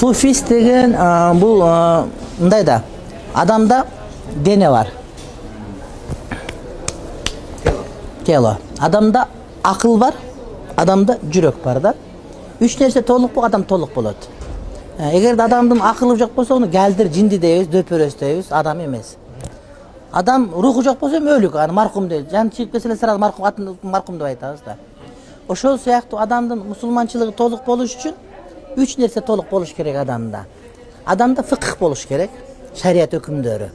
Суфист деген бул мындай да. Адамда дене бар. Тело. Адамда акыл бар, адамда жүрөк бар да. Үч нерсе толук болуп адам толук болот. Эгерде адамдын акылы жок болсо, аны галдир, жинди дейбиз, дөпөрөс дейбиз, адам эмес. Адам руху жок болсо өлүк, аны маркум дейбиз. Жан чыгып келсе эле сразу маркум деп айтабыз да. Ошол сыяктуу адамдын мусулманчылыгы толук болуш үчүн үч нерсе толук болуш керек адамда. Адамда фикх болуш керек, шарият өкүмдөрү.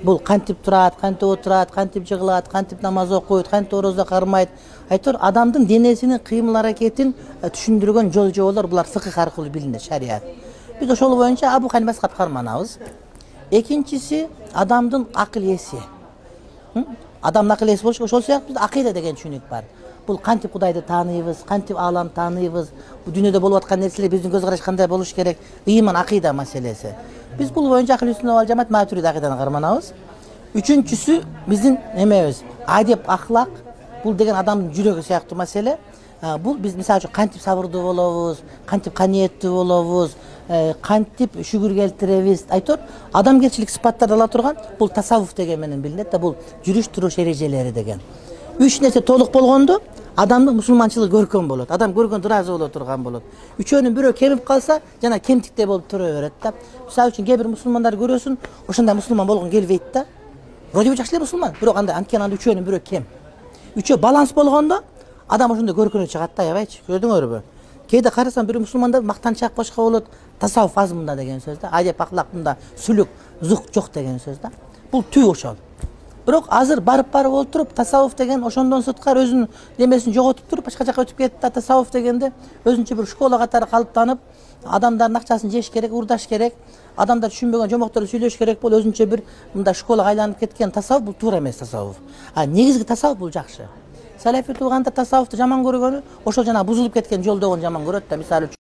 Бул кантип турат, кантип отурат, кантип жыгылат, кантип намаз окуйт, кантип орозо кармайт. Айтор адамдын денесинин кыймыл аракетин түшүндүргөн жол жоболор, булар фикх аркылуу билинет, шарият. Биз ошол боюнча Абу Ханифа карманабыз. Экинчиси адамдын акыл эси. Адамдын акыл эси болуш, ошол сыяктуу акыйда деген түшүнүк бар. Бул кантип Кудайды тааныйбыз, кантип аалам тааныйбыз, бул дүйнөдө болуп аткан нерселер биздин көз караш кандай болуш керек, ыйман акыйда маселеси. Биз бул боюнча Ахли Сүннат вал Жамаат Матурид акыйданы карманабыз. Үчүнчүсү биздин эмебиз, адеп, ахлак, бул деген адамдын жүрөгү сыяктуу маселе. Бул биз мисалы үчүн кантип сабырдуу болобуз, кантип каниеттүү болобуз, кантип шүгүр келтиребиз. Айтор адамгерчилик сыпаттарды ала турган бул тасаввуф деген менен билинет да, бул жүрүш туруш эрежелери деген. Үч нерсе толук болгондо адамдын мусулманчылыгы көркөм болот. Адам көргөндө ыраазы боло турган болот. Үчөөнүн бирөө кемип калса, жана кемтиктей болуп тура берет да. Мисалы үчүн кээ бир мусулмандар көрөсүн, ошондой мусулман болгон келбейт да. Вроде бы жакшы эле мусулман, бирок андай анткени анда үчөөнүн бирөө кем. Үчөө баланс болгондо адам ошондой көркөнө чыгат да, аябайчы. Көрдүңөрбү? Кээде карасам бир мусулманда мактанчак башка болот, тасаввуф аз мында деген сөз да. Адеп ахлак мында, сүлүк, зухд жок деген сөз да. Бул түп ошол. Бирок азыр барып олтуруп тасаввуф деген ошондон сырткары өзүнүн немесин жоготуп туруп башка жака өтүп кетти да. Тасаввуф дегенде өзүнчө бир школа катары калыптанып, адамдардын акчасын жеш керек, урдаш керек, адамдар түшүнбөгөн жомокторду сүйлөш керек болуп, өзүнчө бир мындай школага айланып кеткен тасаввуф бул туура эмес тасаввуф. Негизги тасаввуф бул жакшы. Салафи туугандар тасаввуфту жаман көргөнү ошол жана бузулуп кеткен жолдогун жаман көрөт да. Мисалы